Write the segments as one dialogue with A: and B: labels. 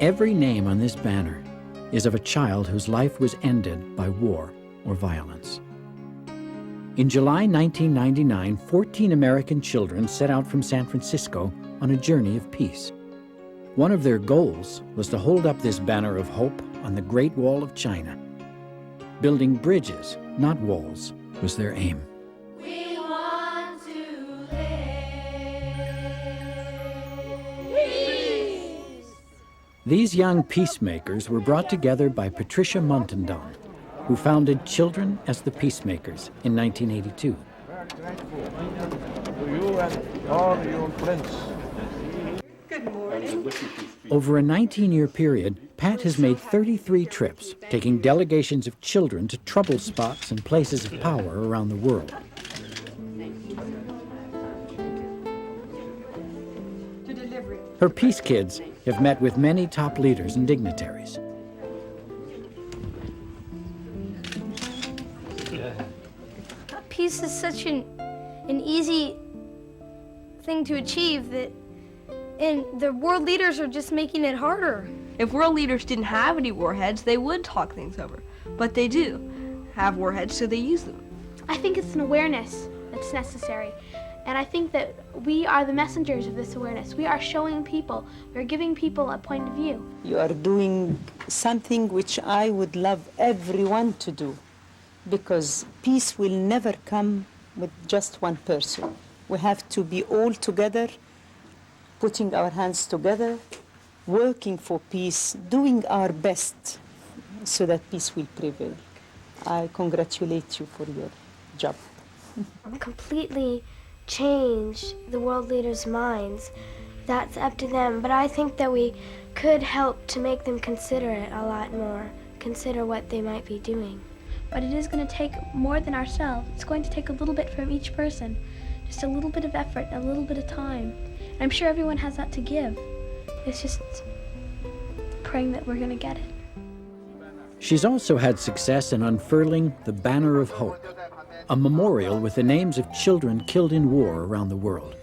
A: Every name on this banner is of a child whose life was ended by war or violence. In July 1999, 14 American children set out from San Francisco on a journey of peace. One of their goals was to hold up this banner of hope on the Great Wall of China. Building bridges, not walls, was their aim.
B: We want to live. Peace.
A: These young peacemakers were brought together by Patricia Montandon, who founded Children as the Peacemakers in 1982.
C: To you and all your friends.
D: Good morning.
A: Over a 19-year period, Pat has made 33 trips, taking delegations of children to trouble spots and places of power around the world. Her Peace Kids have met with many top leaders and dignitaries.
E: Peace is such an easy thing to achieve and the world leaders are just making it harder.
F: If world leaders didn't have any warheads, they would talk things over. But they do have warheads, so they use them.
G: I think it's an awareness that's necessary. And I think that we are the messengers of this awareness. We are showing people, we're giving people a point of view.
H: You are doing something which I would love everyone to do, because peace will never come with just one person. We have to be all together, putting our hands together, working for peace, doing our best so that peace will prevail. I congratulate you for your job.
I: Completely change the world leaders' minds. That's up to them, but I think that we could help to make them consider it a lot more, consider what they might be doing.
G: But it is going to take more than ourselves. It's going to take a little bit from each person, just a little bit of effort, a little bit of time. And I'm sure everyone has that to give. It's just praying that we're going to get it.
A: She's also had success in unfurling the Banner of Hope, a memorial with the names of children killed in war around the world.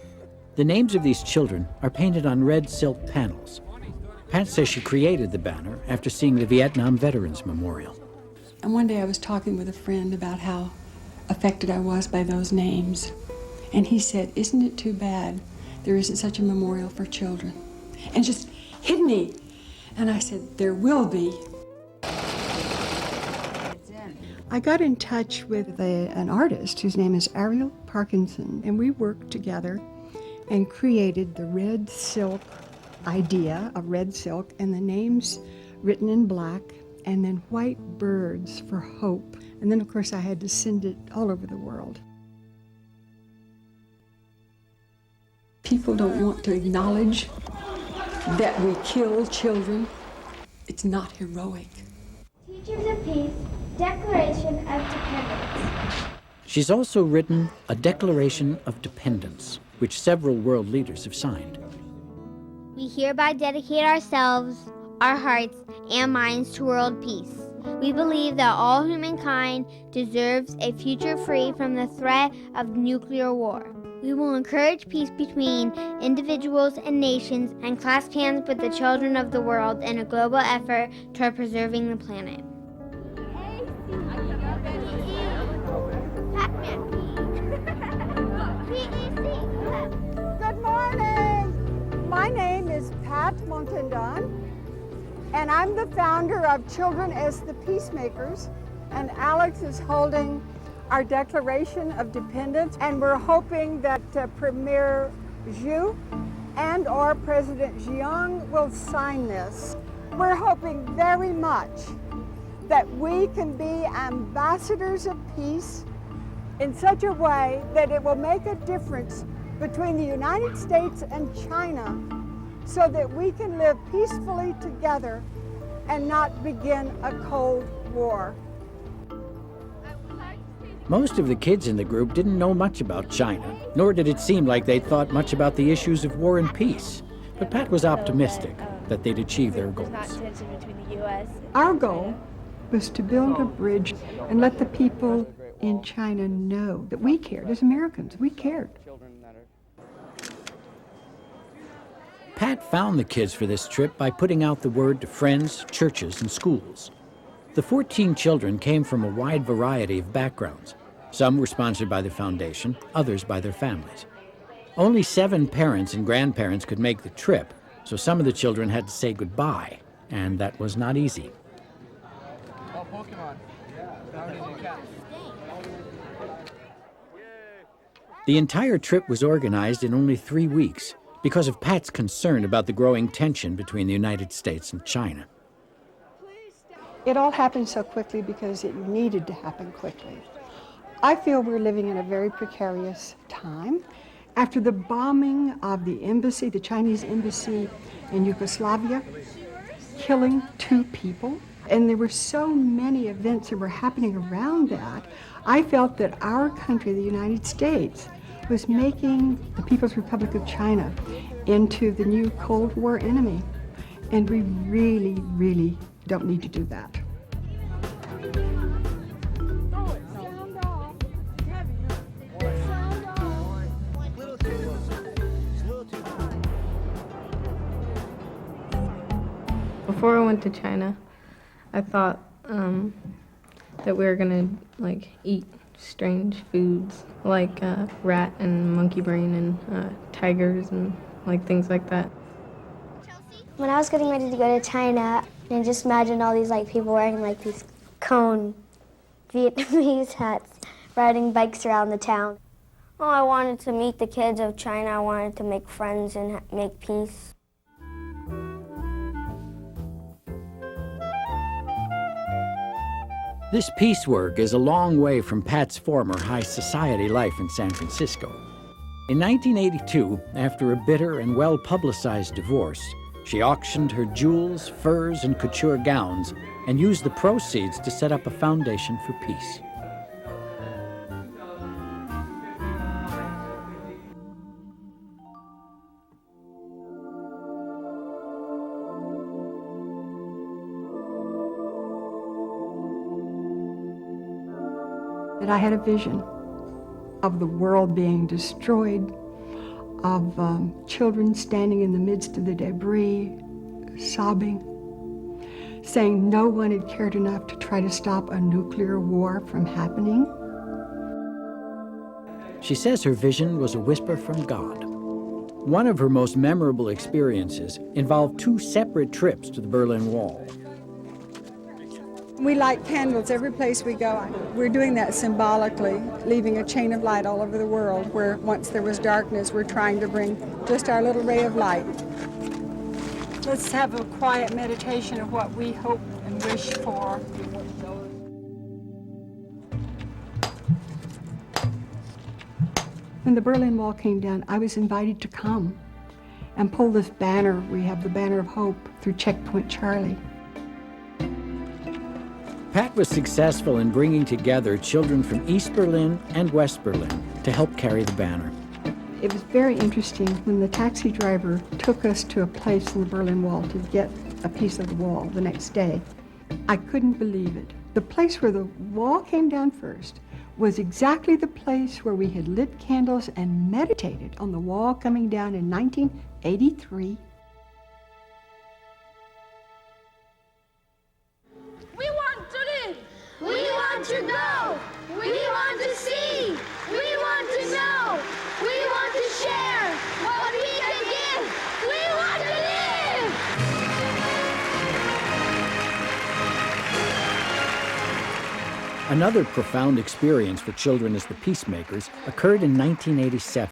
A: The names of these children are painted on red silk panels. Pat says she created the banner after seeing the Vietnam Veterans Memorial.
D: And one day I was talking with a friend about how affected I was by those names. And he said, "Isn't it too bad there isn't such a memorial for children?" And just hit me. And I said, "There will be." I got in touch with an artist whose name is Ariel Parkinson, and we worked together and created the red silk idea of red silk and the names written in black, and then white birds for hope. And then, of course, I had to send it all over the world. People don't want to acknowledge that we kill children. It's not heroic.
I: Teachers of Peace, Declaration of Dependence.
A: She's also written a Declaration of Dependence, which several world leaders have signed.
J: We hereby dedicate ourselves, our hearts, and minds to world peace. We believe that all humankind deserves a future free from the threat of nuclear war. We will encourage peace between individuals and nations and clasp hands with the children of the world in a global effort toward preserving the planet.
K: Good morning. My name is Pat Montandon, and I'm the founder of Children as the Peacemakers, and Alex is holding our Declaration of Dependence, and we're hoping that Premier Xu and or President Jiang will sign this. We're hoping very much that we can be ambassadors of peace in such a way that it will make a difference between the United States and China, so that we can live peacefully together and not begin a Cold War.
A: Most of the kids in the group didn't know much about China, nor did it seem like they'd thought much about the issues of war and peace. But Pat was optimistic that they'd achieve their goals.
D: Our goal was to build a bridge and let the people in China know that we cared. As Americans, we cared.
A: Pat found the kids for this trip by putting out the word to friends, churches, and schools. The 14 children came from a wide variety of backgrounds. Some were sponsored by the foundation, others by their families. Only 7 parents and grandparents could make the trip, so some of the children had to say goodbye, and that was not easy.
C: Oh, Pokemon.
A: The entire trip was organized in only 3 weeks because of Pat's concern about the growing tension between the United States and China.
D: It all happened so quickly because it needed to happen quickly. I feel we're living in a very precarious time. After the bombing of the embassy, the Chinese embassy in Yugoslavia, killing 2 people, and there were so many events that were happening around that, I felt that our country, the United States, was making the People's Republic of China into the new Cold War enemy. And we really, really don't need to do that.
L: Before I went to China, I thought that we were gonna eat strange foods like rat and monkey brain and tigers and things like that.
I: When I was getting ready to go to China, and just imagine all these people wearing these cone Vietnamese hats, riding bikes around the town. Oh, I wanted to meet the kids of China. I wanted to make friends and make peace.
A: This peace work is a long way from Pat's former high society life in San Francisco. In 1982, after a bitter and well-publicized divorce, she auctioned her jewels, furs, and couture gowns and used the proceeds to set up a foundation for peace.
D: That I had a vision of the world being destroyed, of children standing in the midst of the debris, sobbing, saying no one had cared enough to try to stop a nuclear war from happening.
A: She says her vision was a whisper from God. One of her most memorable experiences involved 2 separate trips to the Berlin Wall.
K: We light candles every place we go. We're doing that symbolically, leaving a chain of light all over the world where once there was darkness, we're trying to bring just our little ray of light. Let's have a quiet meditation of what we hope and wish for.
D: When the Berlin Wall came down, I was invited to come and pull this banner. We have the banner of hope through Checkpoint Charlie.
A: Pat was successful in bringing together children from East Berlin and West Berlin to help carry the banner.
D: It was very interesting when the taxi driver took us to a place in the Berlin Wall to get a piece of the wall the next day. I couldn't believe it. The place where the wall came down first was exactly the place where we had lit candles and meditated on the wall coming down in 1983.
B: We want to live. We want to know. We want to see. We want to know. We want to share what we can give. We want to live.
A: Another profound experience for children as the peacemakers occurred in 1987.